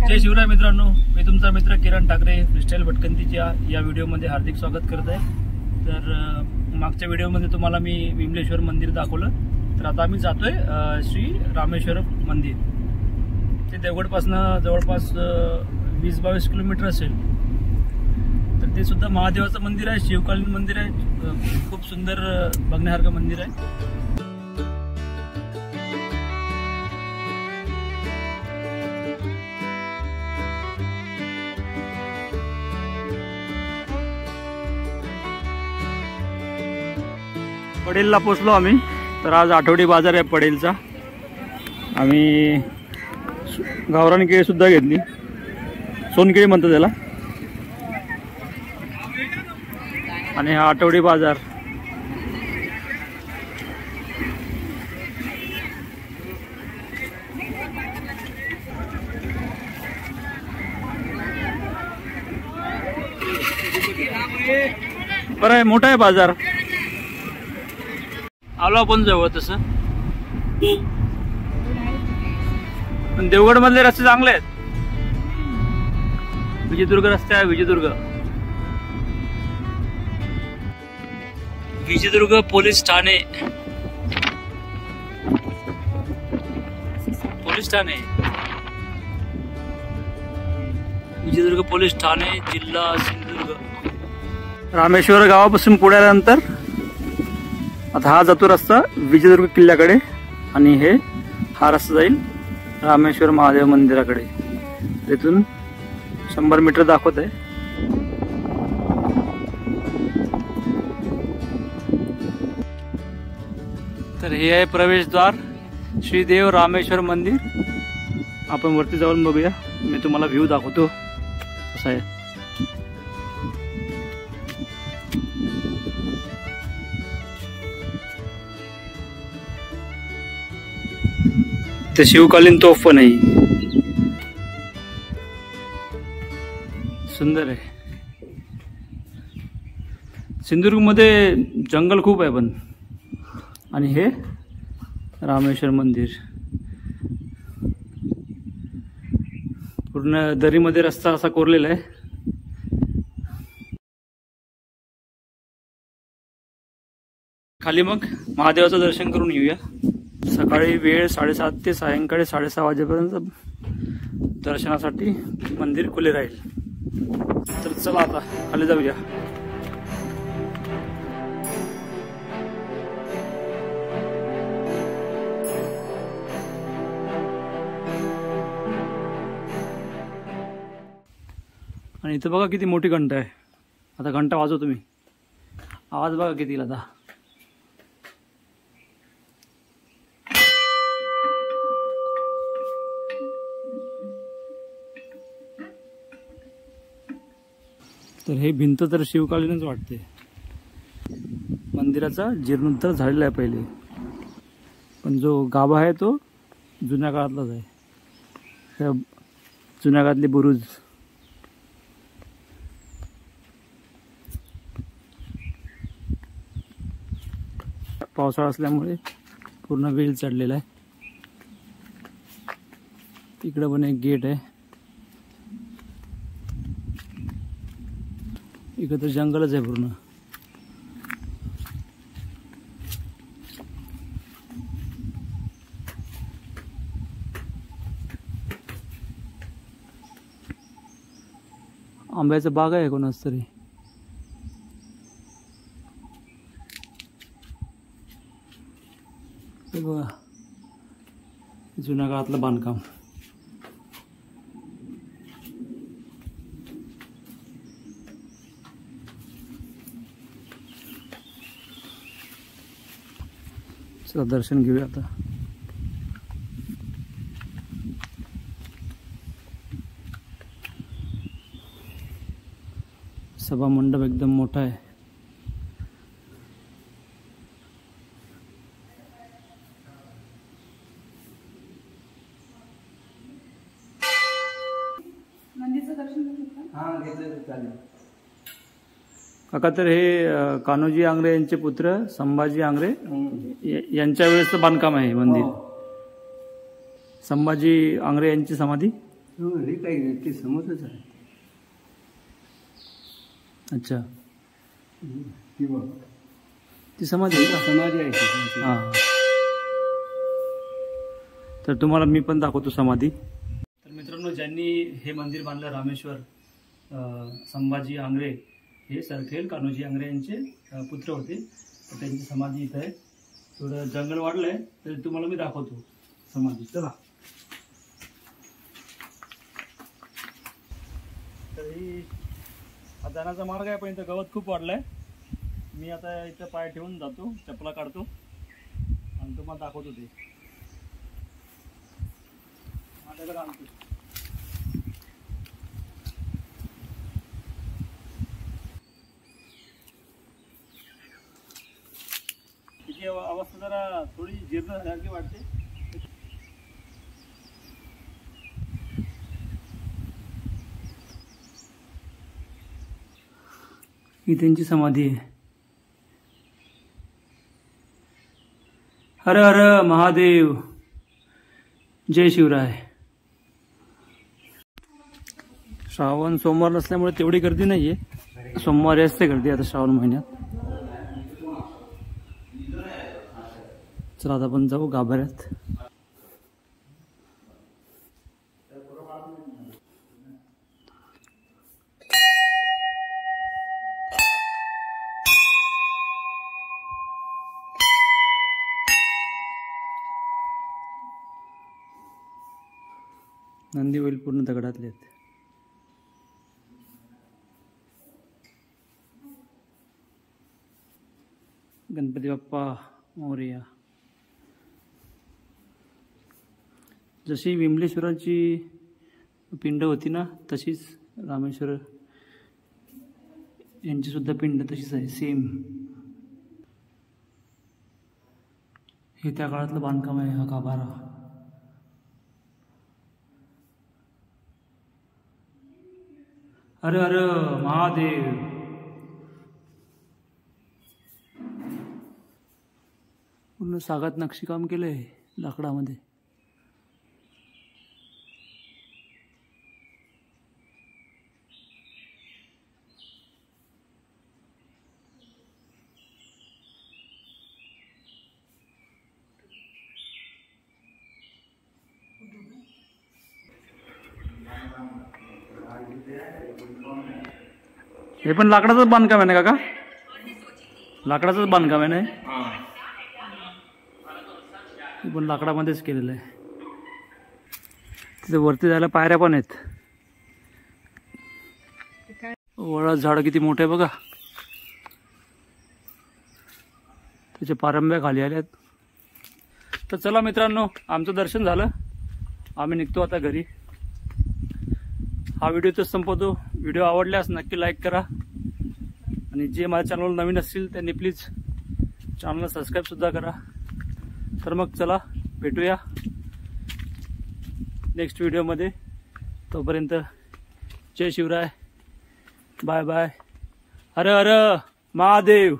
जय शिवराय मित्रांनो, मी तुमचा मित्र किरण ठाकरे फ्रीस्टाईल भटकंतीच्या या व्हिडिओमध्ये हार्दिक स्वागत करत आहे। तर मागच्या व्हिडिओमध्ये तुम्हाला मी विमलेश्वर मंदिर दाखवलं, तर आता आम्ही जातोय श्री रामेश्वर मंदिर। ते देवगडपासून जवळपास 20-22 किलोमीटर असेल। तर ते सुद्धा महादेवाचं मंदिर आहे, शिवकालीन मंदिर आहे, खूप सुंदर बघण्यासारखं मंदिर आहे। पडेलला पोचलो आम्ही। तर आज आठवडी बाजार आहे पडेलचा। आम्ही गावरान केळी सुद्धा घेतली, सोनकेळी म्हणतात त्याला। आणि हा आठवडी बाजार बरं आहे, मोठा आहे बाजार। आलो आपण जवळ तसं, पण देवगड मधले रस्ते चांगले आहेत। विजयदुर्ग रस्ते आहे, विजयदुर्ग पोलीस ठाणे, विजयदुर्ग पोलीस ठाणे, जिल्हा सिंधुदुर्ग। रामेश्वर गावापासून पुढे आल्यानंतर आता हा जातो रस्ता विजयदुर्ग किल्ल्याकडे, आणि हा रस्ता जाईल रामेश्वर महादेव मंदिराकडे। तिथून 100 मीटर दाखवत आहे। तर हे आहे प्रवेशद्वार, श्रीदेव रामेश्वर मंदिर। आपण वरती जाऊन बघूया, मी तुम्हाला व्ह्यू दाखवतो कसा आहे। ते शिवकालीन तोफ पण आहे, सुंदर आहे। सिंधुदुर्ग मध्ये जंगल खूप आहे पण। आणि हे रामेश्वर मंदिर पूर्ण दरीमध्ये रस्ता असा कोरलेला आहे। खाली मग महादेवाचं दर्शन करून येऊया। सकाळी वेळ 7:30 ते सायंकाळी 6:30 वाजेपर्यंत दर्शनासाठी मंदिर खुले राहील। तर चला आता खाली जाऊया। आणि इथं बघा किती मोठी घंटा आहे। आता घंटा वाजव तुम्ही, आवाज बघा किती आता। तर हे भिंत तर शिवकालीनच वाटते। मंदिराचा जीर्णोद्धार झालेला आहे पहिले, पण जो गाभा आहे तो जुन्या काळातलाच आहे। जुन्या काळातली बुरुज। पावसाळा असल्यामुळे पूर्ण वेल चढलेला आहे। तिकडे पण एक गेट आहे। इकडे तर जंगलच आहे पूर्ण। आंब्याचा बाग आहे कोणाच तरी। बघा जुन्या काळातलं बांधकाम। चला दर्शन घेऊया आता। सभा मंडप एकदम मोठा आहे। काका, तर हे कान्होजी आंग्रे यांचे पुत्र संभाजी आंग्रे यांच्या वेळेचं बांधकाम आहे मंदिर। संभाजी आंग्रे यांची समाधी हे काही नाही, ते समजच आहे. अच्छा, ती बघ, ती समाधी आहे का? समाधी आहे ती. हां, तर तुम्हाला मी पण दाखवतो समाधी. तर मित्रांनो, ज्यांनी हे मंदिर बांधलं रामेश्वर, संभाजी आंग्रे हे सरखेल कान्होजी आंग्रे यांचे पुत्र होते. तर त्यांची समाधी इथं आहे. थोडं जंगल वाढलं आहे तर तुम्हाला मी दाखवतो समाधी. चला. तर ही हा जाण्याचा मार्ग आहे, पण इथं गवत खूप वाढलं आहे. मी आता इथं पाय ठेवून जातो, चपला काढतो आणि तुम्हाला दाखवतो ते. माझ्याकडे आणतो. तिची अवस्था जरा थोडी जीर्ण झाल्यासारखी वाटते. ही त्यांची समाधी आहे. हर हर महादेव, जय शिवराय. श्रावण सोमवार नसल्यामुळे तेवढी गर्दी नाहीये. सोमवारी असते गर्दी आता श्रावण महिन्यात. चला आता आपण जाऊ गाभाऱ्यात. नंदी बैल पूर्ण दगडातले आहेत. गणपती बाप्पा मोरया. जशी विमलेश्वराची पिंड होती ना, तशीच रामेश्वर यांची सुद्धा पिंड तशीच आहे, सेम. हे त्या काळातलं बांधकाम आहे, हा गाभारा. हर हर महादेव. पूर्ण सागात नक्षीकाम केलंय लाकडामध्ये. हे पण लाकडाचंच बांधकाम आहे ना काका? लाकडाचंच बांधकाम आहे ना हे पण लाकडामध्येच केलेलं आहे. तिथे वरती जायला पायऱ्या पण आहेत. वडाचं झाड किती मोठं आहे बघा. त्याच्या पारंब्या खाली आल्यात. तर चला मित्रांनो, आमचं दर्शन झालं. आम्ही निघतो आता घरी. हा व्हिडिओ तर संपवतो. व्हिडिओ आवडल्यास नक्की लाईक करा आणि जे माझ्या चॅनलवर नवीन असतील त्यांनी प्लीज चॅनलला सबस्क्राईब सुद्धा करा. तर मग चला भेटूया नेक्स्ट व्हिडिओमध्ये. तोपर्यंत जय शिवराय, बाय बाय. हर हर महादेव.